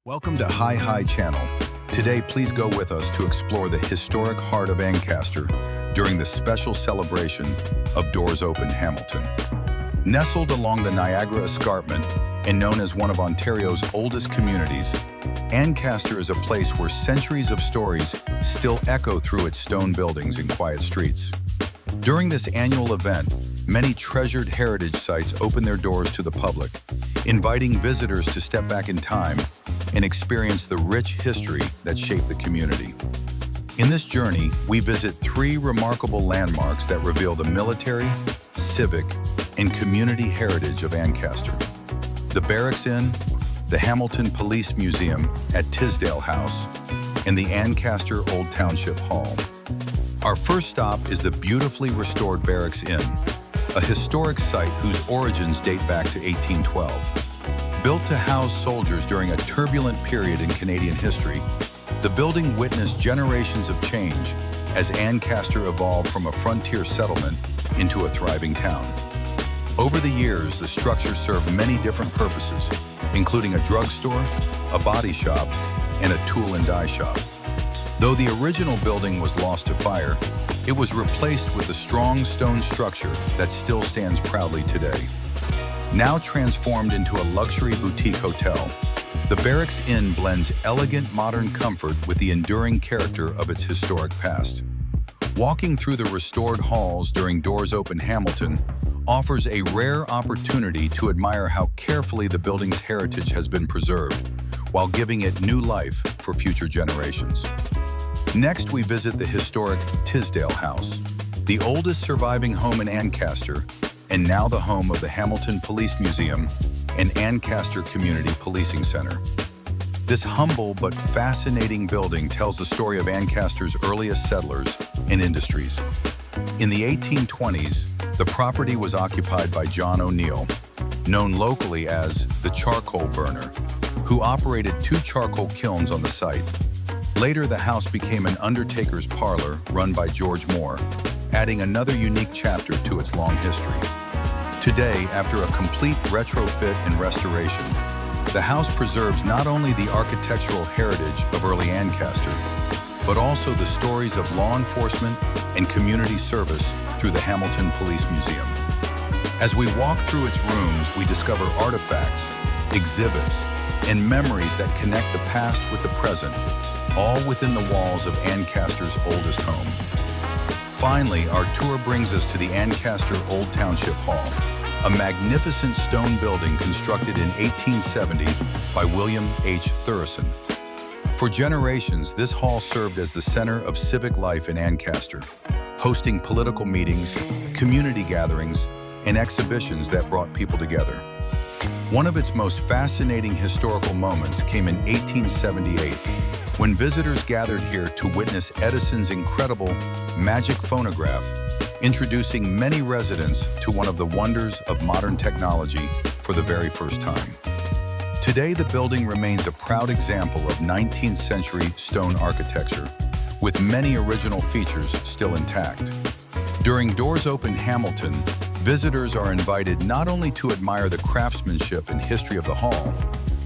Welcome to Hi Channel. Today, please go with us to explore the historic heart of Ancaster during the special celebration of Doors Open Hamilton. Nestled along the Niagara Escarpment and known as one of Ontario's oldest communities, Ancaster is a place where centuries of stories still echo through its stone buildings and quiet streets. During this annual event, many treasured heritage sites open their doors to the public, inviting visitors to step back in time and experience the rich history that shaped the community. In this journey, we visit three remarkable landmarks that reveal the military, civic, and community heritage of Ancaster: the Barracks Inn, the Hamilton Police Museum at Tisdale House, and the Ancaster Old Township Hall. Our first stop is the beautifully restored Barracks Inn, a historic site whose origins date back to 1812. Built to house soldiers during a turbulent period in Canadian history, the building witnessed generations of change as Ancaster evolved from a frontier settlement into a thriving town. Over the years, the structure served many different purposes, including a drugstore, a body shop, and a tool and die shop. Though the original building was lost to fire, it was replaced with a strong stone structure that still stands proudly today. Now transformed into a luxury boutique hotel, the Barracks Inn blends elegant modern comfort with the enduring character of its historic past. Walking through the restored halls during Doors Open Hamilton offers a rare opportunity to admire how carefully the building's heritage has been preserved, while giving it new life for future generations. Next, we visit the historic Tisdale House, the oldest surviving home in Ancaster, and now the home of the Hamilton Police Museum and Ancaster Community Policing Center. This humble but fascinating building tells the story of Ancaster's earliest settlers and industries. In the 1820s, the property was occupied by John O'Neill, known locally as the charcoal burner, who operated two charcoal kilns on the site. Later, the house became an undertaker's parlor run by George Moore, adding another unique chapter to its long history. Today, after a complete retrofit and restoration, the house preserves not only the architectural heritage of early Ancaster, but also the stories of law enforcement and community service through the Hamilton Police Museum. As we walk through its rooms, we discover artifacts, exhibits, and memories that connect the past with the present, all within the walls of Ancaster's oldest home. Finally, our tour brings us to the Ancaster Old Township Hall, a magnificent stone building constructed in 1870 by William H. Thurston. For generations, this hall served as the center of civic life in Ancaster, hosting political meetings, community gatherings, and exhibitions that brought people together. One of its most fascinating historical moments came in 1878, when visitors gathered here to witness Edison's incredible magic phonograph, introducing many residents to one of the wonders of modern technology for the very first time. Today, the building remains a proud example of 19th century stone architecture, with many original features still intact. During Doors Open Hamilton, visitors are invited not only to admire the craftsmanship and history of the hall,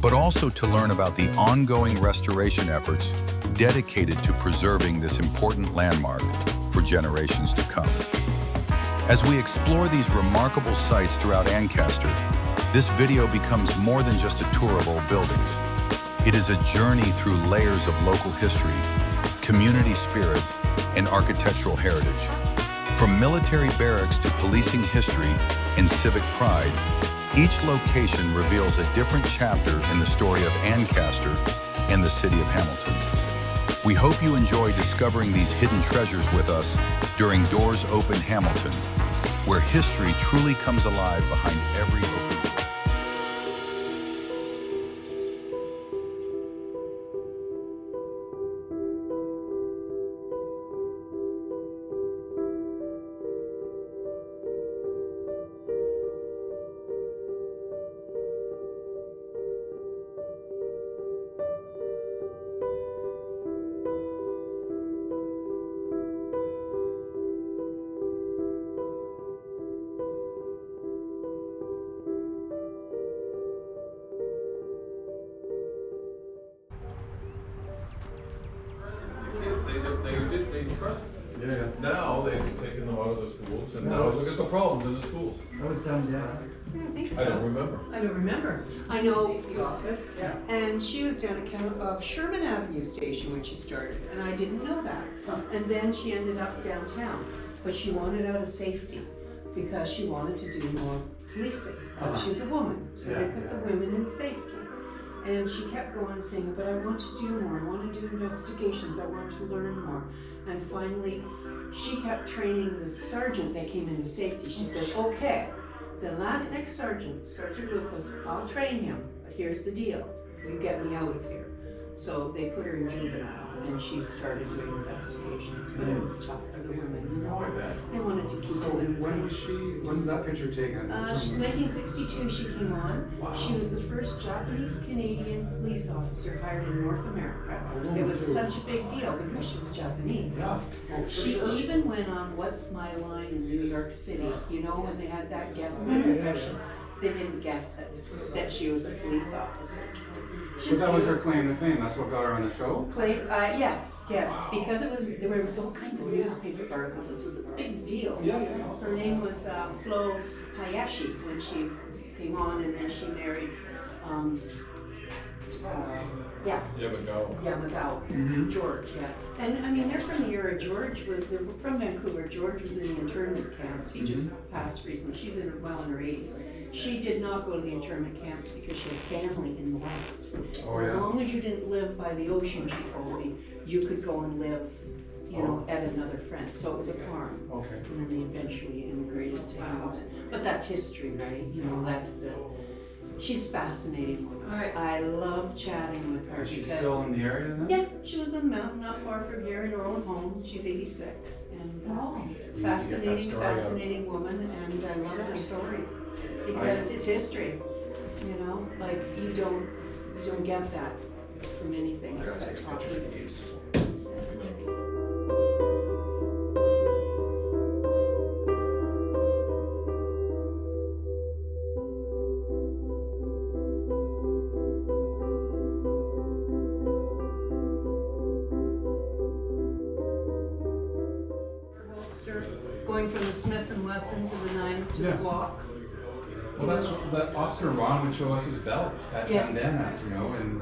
but also to learn about the ongoing restoration efforts dedicated to preserving this important landmark for generations to come. As we explore these remarkable sites throughout Ancaster, this video becomes more than just a tour of old buildings. It is a journey through layers of local history, community spirit, and architectural heritage. From military barracks to policing history and civic pride, each location reveals a different chapter in the story of Ancaster and the city of Hamilton. We hope you enjoy discovering these hidden treasures with us during Doors Open Hamilton, where history truly comes alive behind every open door. They trusted them. Yeah. Now they've taken them out of the schools, and now look at the problems in the schools. That was done down. I don't think so. I don't remember. I don't remember. I know the office, and she was down at Sherman Avenue Station when she started, and I didn't know that. And then she ended up downtown, but she wanted out of safety because she wanted to do more policing. But she's a woman, so they put the women in safety. And she kept going saying, but I want to do more, I want to do investigations, I want to learn more. And finally, she kept training the sergeant that came into safety. She said, okay, the next sergeant, Sergeant Lucas, I'll train him, but here's the deal, you get me out of here. So they put her in juvenile, and she started doing investigations, but it was tough for the women, you know? They wanted to keep them in the same. When's that picture taken? 1962 she came on. Wow. She was the first Japanese-Canadian police officer hired in North America. It was such a big deal because she was Japanese. Yeah. She even went on What's My Line in New York City, you know, when they had that guest profession. They didn't guess it, that she was a police officer. So that was her claim to fame, that's what got her on the show? Yes, because there were all kinds of newspaper articles. This was a big deal. Her name was Flo Hayashi when she came on, and then she married, Yamagao, George, And I mean, they're from the era, they're from Vancouver. George was in the internment camps. He just passed recently. She's in her 80s. She did not go to the internment camps because she had family in the West. As long as you didn't live by the ocean, she told me, you could go and live, you know, at another friend. So it was a farm. Okay. And then they eventually immigrated to Hamilton. But that's history, right? You know, she's fascinating woman. I love chatting with her. Is she still in the area then? Yeah, she was in the mountain not far from here in her own home. She's 86. And fascinating woman, and I love her stories because it's history. You know, like you don't get that from anything except talking. Going from the Smith and Wesson to the 9 to the block. Well, that's that Officer Ron would show us his belt at bandana, you know, and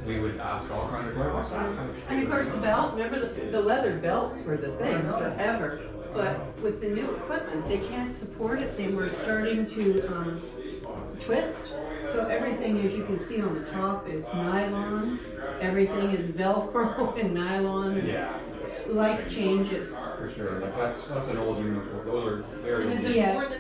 we would ask all kinds of questions. What's that? And of course the belt, remember the leather belts were the thing forever. But with the new equipment, they can't support it. They were starting to twist. So everything, as you can see on the top, is nylon. Everything is Velcro and nylon. And life changes. For sure. Like that's an old uniform. Those are very old. Yes.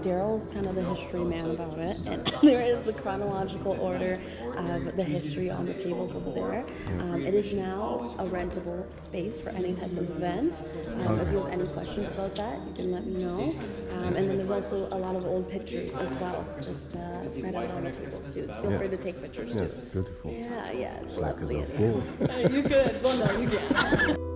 Daryl's kind of the history man about it, and there is the chronological order of the history on the tables over there. It is now a rentable space for any type of event. If you have any questions about that, you can let me know. And then there's also a lot of old pictures as well, just spread out on the tables too. Feel free to take pictures too. Yes, beautiful. Yeah, it's Like lovely. a pool. You could. Well, no, you can't.